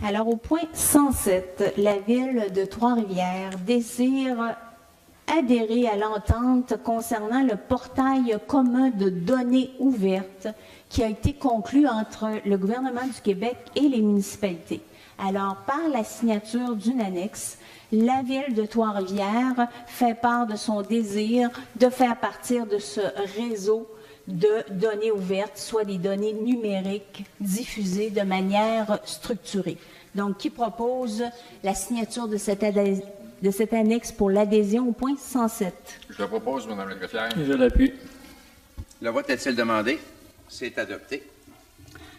Alors, au point 107, la Ville de Trois-Rivières désire adhérer à l'entente concernant le portail commun de données ouvertes qui a été conclu entre le gouvernement du Québec et les municipalités. Alors, par la signature d'une annexe, la Ville de Trois-Rivières fait part de son désir de faire partir de ce réseau de données ouvertes, soit des données numériques diffusées de manière structurée. Donc, qui propose la signature de cette annexe pour l'adhésion au point 107? Je le propose, Mme la greffière. Je l'appuie. Le vote est-il demandé? C'est adopté.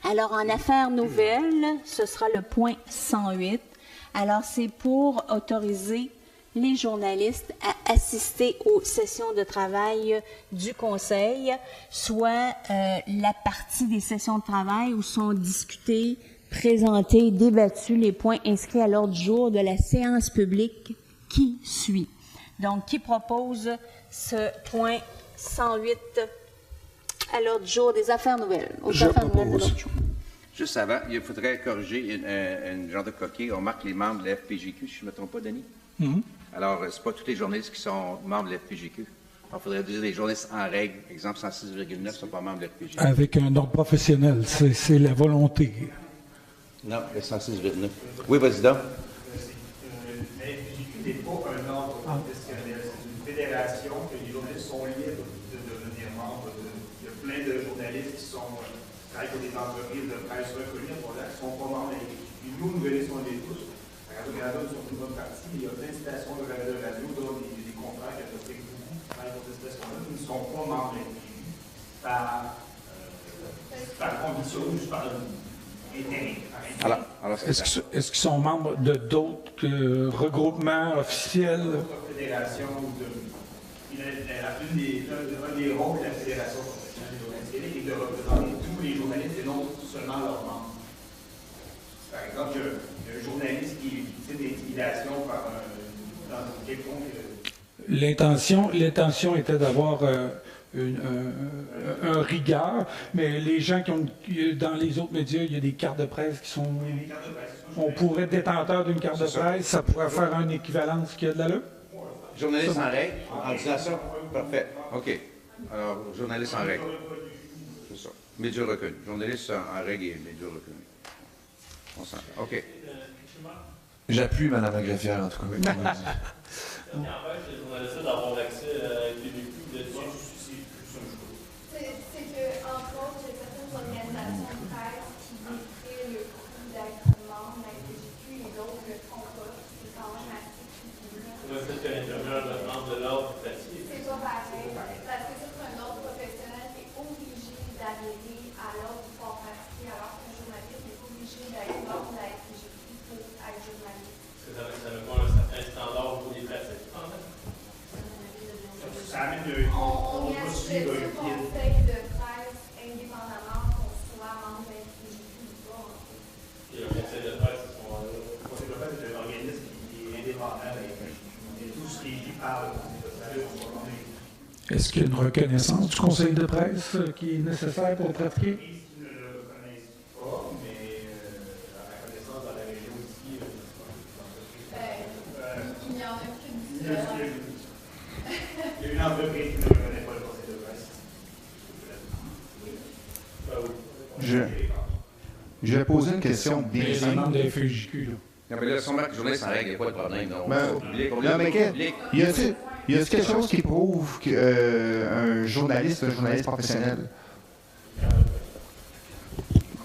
Alors, en affaires nouvelles, ce sera le point 108. Alors, c'est pour autoriser les journalistes à assister aux sessions de travail du Conseil, soit la partie des sessions de travail où sont discutés, présentés, débattus les points inscrits à l'ordre du jour de la séance publique qui suit. Donc, qui propose ce point 108 à l'ordre du jour des affaires nouvelles? Je propose. Juste avant, il faudrait corriger une genre de coquille. On marque les membres de la FPJQ, si je ne me trompe pas, Denis? Alors, ce n'est pas tous les journalistes qui sont membres de la FPJQ. Il faudrait dire les journalistes en règle, exemple 106,9 ne sont pas membres de la FPJQ. Avec un ordre professionnel, c'est la volonté. Non, le 106,9. Oui, vas-y donc. La FPJQ n'est pas un ordre professionnel, c'est une fédération que les journalistes sont libres de devenir membres. Il y a plein de journalistes qui travaillent pour des entreprises de presse reconnues, qui ne sont pas membres de la FPJQ. Nous connaissons les tous. Radio-Canada, nous sommes une bonne partie, mais il y a plein de stations de radio, dont des contrats qui affectent beaucoup pour ces stations-là, qui ne sont pas membres de la FPJQ par condition, juste par intérêt. Alors Est-ce qu'ils sont membres de d'autres regroupements officiels? D'autres fédérations, un des rôles de la Fédération professionnelle des journalistes québec est de représenter tous les journalistes et non seulement leurs membres. Par exemple, il y a un journaliste qui fait des intimidations dans une quelconque... L'intention était d'avoir un rigueur, mais les gens qui ont, dans les autres médias, il y a des cartes de presse qui sont... On pourrait être détenteur d'une carte de presse, ça pourrait faire un équivalent de ce qu'il y a de l'allure? journaliste en règle, en disant ça? Parfait. OK. Alors, journaliste en règle. C'est ça. Médias reconnus. Journaliste en règle et médias reconnus. On s'entend. OK. J'appuie Mme la greffière, en tout cas. Ce qui empêche les journalistes d'avoir accès à TVQ là-dessus. C'est que, entre autres, il y a certaines organisations de presse qui décrivent le coût d'être membre de la TVQ et d'autres le font pas. C'est quand même assez critique. Le fait que l'intérieur de membre de l'ordre papier. C'est pas pareil. Parce que c'est un ordre professionnel qui est obligé d'adhérer à l'ordre du port parti, alors qu'un journaliste n'est pas obligé d'être membre de la TVQ pour être journaliste. Ça veut pas un certain standard pour les pratiques, quand même? Ça amène On y va a suivre le un guide. conseil de presse indépendamment qu'on soit membre de la TVQ ou pas. Et le conseil de presse, ils sont là. Le conseil de presse est un organisme qui est indépendant. On est tous régis par le conseil de presse. Est-ce qu'il y a une reconnaissance du conseil de presse qui est nécessaire pour pratiquer? Ils ne le reconnaissent pas, mais la reconnaissance dans la région ici, Il n'y en a qu'une il y seule. a une entreprise qui ne reconnaît pas le conseil de presse. Je vais poser une question bien Les simple. membres de la FEJQ, là. Non, mais là, si on marque journaliste en règle, il n'y a pas de problème. Non, Non, mais y a-t-il quelque chose qui prouve qu'un journaliste est un journaliste professionnel?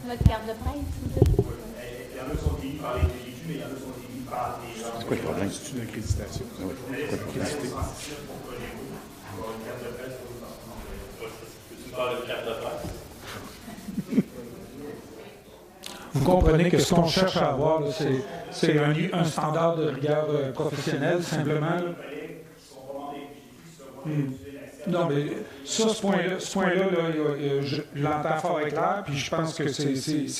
Notre carte de presse, Il y en a qui sont émis par les TVQ, mais il y en a qui sont émis par des gens. C'est quoi le problème? C'est une accréditation. Peux-tu parler de carte de presse? Vous comprenez que ce qu'on cherche à avoir, là, c'est un standard de rigueur professionnelle, simplement. Là. Non, mais ça, ce point-là, là, je l'entends fort et clair, puis je pense que c'est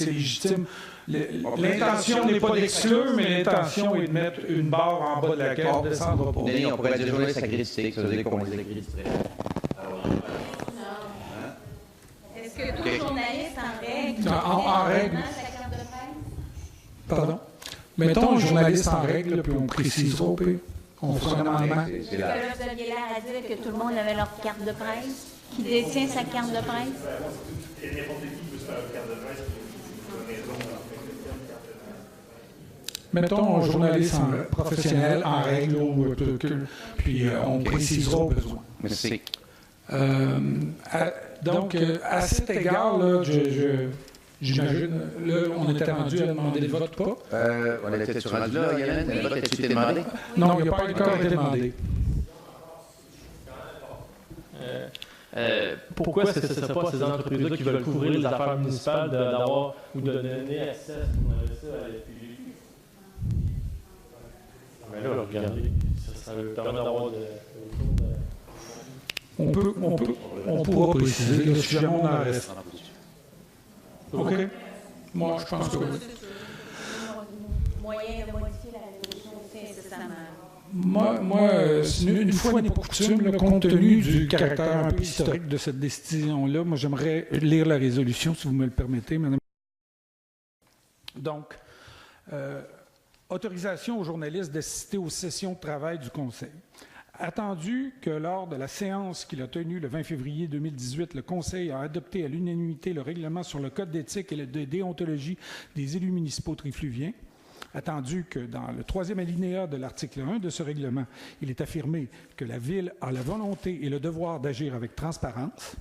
légitime. L'intention n'est pas d'exclure, mais l'intention est de mettre une barre en bas de laquelle on ne descendra pas. Denis, on pourrait dire journaliste accrédité, ça veut dire qu'on les accréditerait. est-ce que tout journaliste en règle, En règle. la carte de presse? Pardon? Mettons un journaliste en règle, puis on précisera au pire. On fera un amendement. C'est Là, là. vous aviez l'air à dire que tout le monde avait leur carte de presse, qui détient sa carte de presse. Et n'importe qui peut se faire une carte de presse, puis une raison d'en faire une carte de presse. Mettons un journaliste professionnel en règle, puis on précisera au besoin. Merci. Donc, à cet égard, là, j'imagine, là, on était rendu à demander le vote, pas? On était sur rendu là, Yann? Le vote a-t-il été demandé? Non, il n'y a pas encore été demandé. Pourquoi est-ce que ce ne serait pas ces entreprises-là qui veulent couvrir les affaires municipales d'avoir ou de donner accès à la FPGQ? Mais là, regardez, ça leur permet d'avoir On pourra préciser, là, si jamais on en reste. OK? Moi, je pense que oui. Moyen de modifier la résolution aussi incessamment. Moi, une fois n'est pas coutume, là, compte tenu du caractère un peu historique de cette décision-là, moi, j'aimerais lire la résolution, si vous me le permettez, madame. Donc, autorisation aux journalistes d'assister aux sessions de travail du Conseil. Attendu que lors de la séance qu'il a tenue le 20 février 2018, le Conseil a adopté à l'unanimité le règlement sur le code d'éthique et de déontologie des élus municipaux trifluviens, attendu que dans le 3e alinéa de l'article 1 de ce règlement, il est affirmé que la Ville a la volonté et le devoir d'agir avec transparence,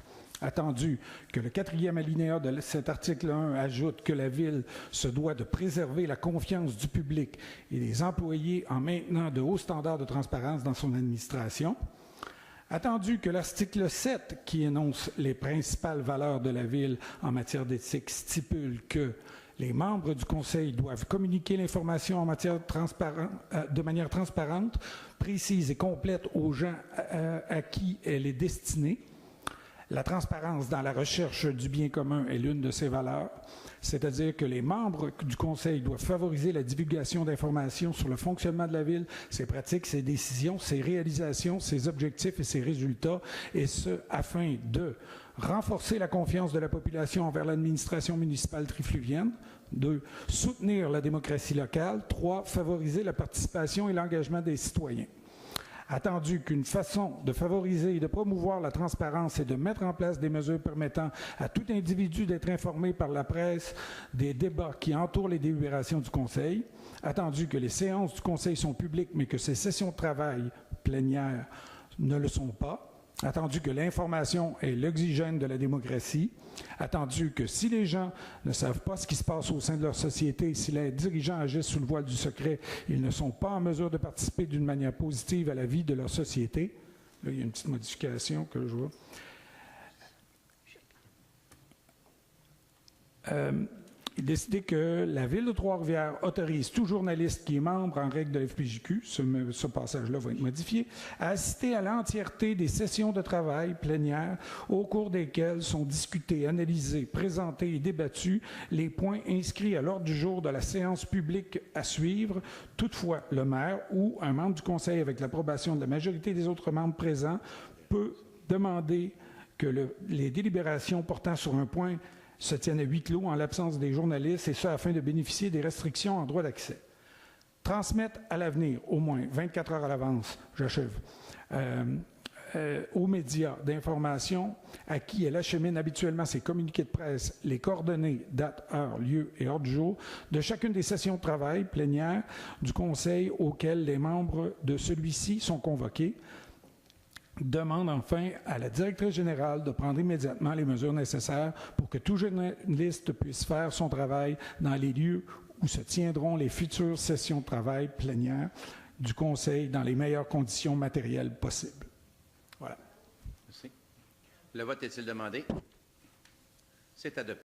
attendu que le 4e alinéa de cet article 1 ajoute que la Ville se doit de préserver la confiance du public et des employés en maintenant de hauts standards de transparence dans son administration, attendu que l'article 7, qui énonce les principales valeurs de la Ville en matière d'éthique, stipule que les membres du Conseil doivent communiquer l'information en matière de manière transparente, précise et complète aux gens à qui elle est destinée. La transparence dans la recherche du bien commun est l'une de ces valeurs, c'est-à-dire que les membres du Conseil doivent favoriser la divulgation d'informations sur le fonctionnement de la Ville, ses pratiques, ses décisions, ses réalisations, ses objectifs et ses résultats, et ce, afin de renforcer la confiance de la population envers l'administration municipale trifluvienne, 2. Soutenir la démocratie locale, 3. Favoriser la participation et l'engagement des citoyens. Attendu qu'une façon de favoriser et de promouvoir la transparence est de mettre en place des mesures permettant à tout individu d'être informé par la presse des débats qui entourent les délibérations du Conseil. Attendu que les séances du Conseil sont publiques, mais que ces sessions de travail plénières ne le sont pas. Attendu que l'information est l'oxygène de la démocratie. Attendu que si les gens ne savent pas ce qui se passe au sein de leur société, si les dirigeants agissent sous le voile du secret, ils ne sont pas en mesure de participer d'une manière positive à la vie de leur société. Là, il y a une petite modification que je vois. Il est décidé que la Ville de Trois-Rivières autorise tout journaliste qui est membre en règle de l'FPJQ, ce passage-là va être modifié, à assister à l'entièreté des sessions de travail plénières au cours desquelles sont discutés, analysés, présentés et débattus les points inscrits à l'ordre du jour de la séance publique à suivre. Toutefois, le maire ou un membre du Conseil, avec l'approbation de la majorité des autres membres présents, peut demander que les délibérations portant sur un point se tiennent à huis clos en l'absence des journalistes, et ce afin de bénéficier des restrictions en droit d'accès. Transmettre à l'avenir, au moins 24 heures à l'avance, j'achève, aux médias d'information à qui elle achemine habituellement ses communiqués de presse, les coordonnées, date, heure, lieu et ordre du jour de chacune des sessions de travail plénières du Conseil auxquelles les membres de celui-ci sont convoqués. Demande enfin à la directrice générale de prendre immédiatement les mesures nécessaires pour que tout journaliste puisse faire son travail dans les lieux où se tiendront les futures sessions de travail plénières du Conseil dans les meilleures conditions matérielles possibles. Voilà. Merci. Le vote est-il demandé? C'est adopté.